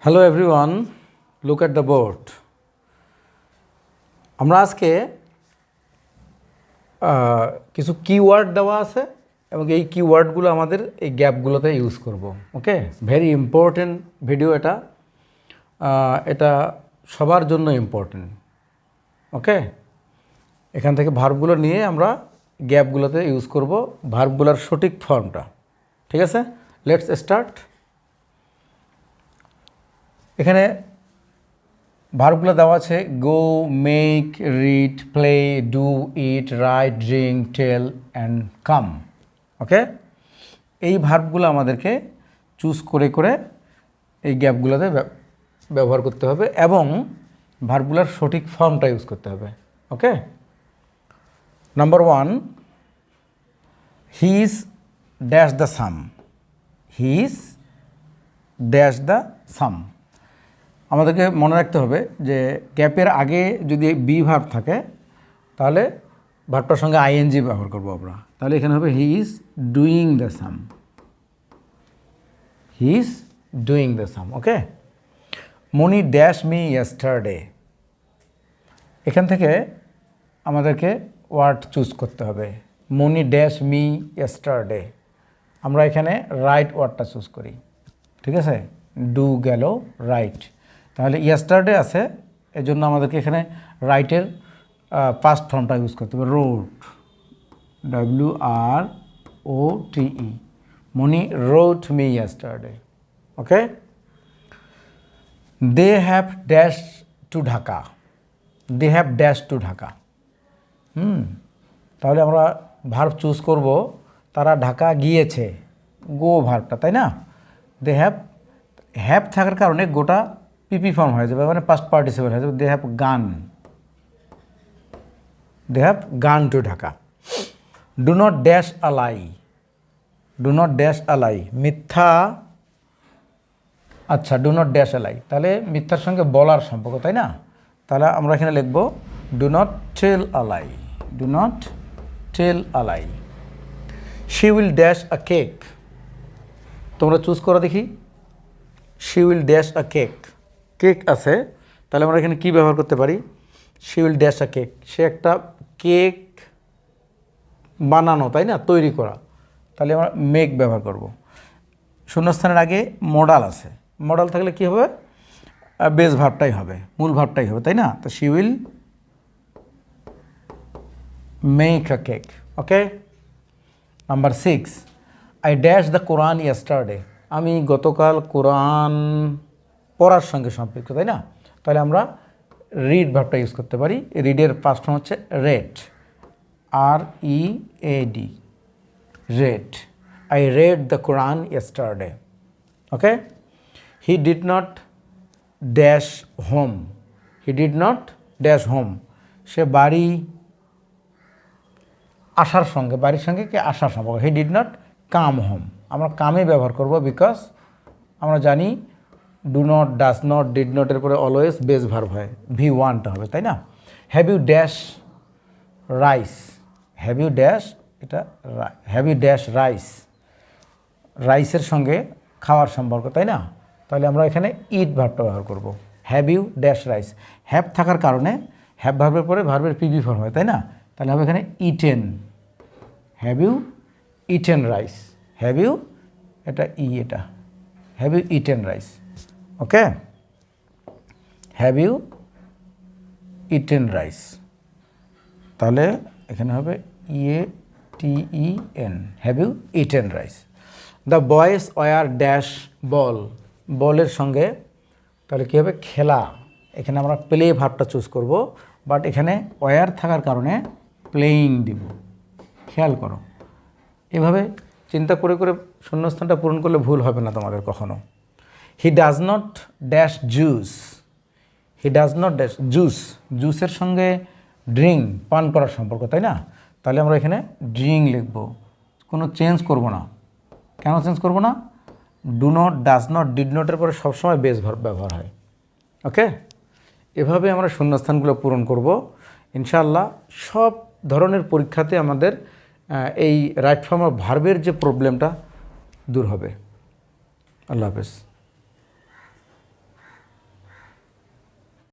Hello everyone, look at the board. আমরা আজকে কিছু কিওয়ার্ড দেওয়া আছে এবং এই কিওয়ার্ডগুলো আমাদের এই গ্যাপগুলোতে ইউজ করব। ওকে, ভেরি ইম্পর্টেন্ট ভিডিও এটা। এটা সবার জন্য ইম্পর্টেন্ট। ওকে, এখান থেকে ভার্বগুলো নিয়ে আমরা গ্যাপগুলোতে ইউজ করব, ভার্বগুলোর সঠিক ফর্মটা। ঠিক আছে, লেটস স্টার্ট। এখানে ভার্বগুলো দেওয়া আছে go, make, read, play, do, eat, write, drink, tell and come. Okay, এই ভার্বগুলো আমাদেরকে চুজ করে করে এই গ্যাপগুলোতে ব্যবহার করতে হবে এবং ভার্বগুলোর সঠিক ফর্মটা ইউজ করতে হবে। Okay, number 1, he is dash the some. He is dash the sum. আমাদেরকে মনে রাখতে হবে যে গ্যাপের আগে যদি বি ভার্ব থাকে তাহলে ভার্বটার সঙ্গে আইএনজি ব্যবহার করবো আমরা। তাহলে এখানে হবে he is doing the some. He is doing the same. Okay, money dash me yesterday. এখান থেকে আমাদেরকে ওয়ার্ড চুজ করতে হবে। Money dash me yesterday. আমরা এখানে রাইট ওয়ার্ডটা চুজ করি। ঠিক আছে, ডু গেল রাইট, তাহলে ইয়েস্টারডে আছে, এজন্য আমাদেরকে এখানে রাইটের পাস্ট ফর্মটা ইউজ করতে হবে। Wrote, WROTE। Money wrote me yesterday. Okay, they have dash to Dhaka. They have dash to Dhaka. তাহলে আমরা ভার্ব চুজ করব, তারা ঢাকা গিয়েছে, গো ভার্বটা, তাই না? দে হ্যাভ থাকার কারণে গোটা পিপি ফর্ম হয়ে যাবে, মানে পাস্ট পার্টিসিপল হয়ে যাবে। They have gone. They have gone to Dhaka. Do not dash a lie. Do not dash a lie, মিথ্যা। আচ্ছা, do not dash a lie, তাহলে মিথ্যার সঙ্গে বলার সম্পর্ক, তাই না? তাহলে আমরা এখানে লিখব do not tell a lie. Do not tell a lie. She will dash a cake. তোমরা চুজ করো দেখি। She will dash a cake. Cake আছে, তাহলে আমরা এখানে কী ব্যবহার করতে পারি? She will dash a cake. সে একটা কেক বানানো, তাই না, তৈরি করা, তাহলে আমরা মেক ব্যবহার করব। শূন্যস্থানের আগে মডাল আছে, মডাল থাকলে কী হবে? বেস ভার্বটাই হবে, মূল ভার্বটাই হবে, তাই না? তো she will make a cake. Okay, number 6, I dash the Quran yesterday. আমি গতকাল কোরআন পড়ার সঙ্গে সম্পৃক্ত, তাই না? তাহলে আমরা রিড ভার্বটা ইউজ করতে পারি। রিডের পাস্ট ফর্ম হচ্ছে read, READ, read. I read the Quran yesterday. Okay, he did not dash home. He did not dash home. সে বাড়ি আসার সঙ্গে, বাড়ির সঙ্গে কি আসার সম্পর্ক। He did not come home. আমরা কামে ব্যবহার করব, বিকজ আমরা জানি do not, does not, did নটের পরে অলওয়েজ বেস ভার্ব হয়, V1টা হবে, তাই না? Have you dash rice. Have you dash, এটা হ্যাভ ইউ ড্যাশ রাইস, রাইসের সঙ্গে খাওয়ার সম্পর্ক, তাই না? তাহলে আমরা এখানে ইট ভার্বটা ব্যবহার করব। Have you dash rice. Have থাকার কারণে হ্যাভ ভার্বের পরে ভার্বের পিভি ফর্ম হয়, তাই না? তাহলে হবে এখানে eaten. Have you eaten rice. Have you, এটা এটা have you eaten rice. Okay, have you eaten rice, তাহলে এখানে হবে EATEN, have you eaten rice. The boys were dash ball. বলের সঙ্গে তাহলে কী হবে? খেলা। এখানে আমরা প্লে ভার্বটা চুজ করব, বাট এখানে ওয়ার থাকার কারণে প্লেয়িং দিব। খেয়াল করো, এভাবে চিন্তা করে করে শূন্যস্থানটা পূরণ করলে ভুল হবে না তোমাদের কখনো। He does not dash juice. He does not dash juice. জুসের সঙ্গে ড্রিঙ্ক, পান করার সম্পর্ক, তাই না? তাহলে আমরা এখানে ড্রিঙ্ক লিখব, কোনো চেঞ্জ করব না। কেন চেঞ্জ করব না? Do not, does not, did নটের পরে সবসময় বেস ভার্ব ব্যবহার হয়। ওকে, এভাবে আমরা শূন্যস্থানগুলো পূরণ করব ইনশাআল্লাহ। সব ধরনের পরীক্ষাতে আমাদের এই রাইট ফর্ম অফ ভার্বের যে প্রবলেমটা দূর হবে। আল্লাহ হাফেজ।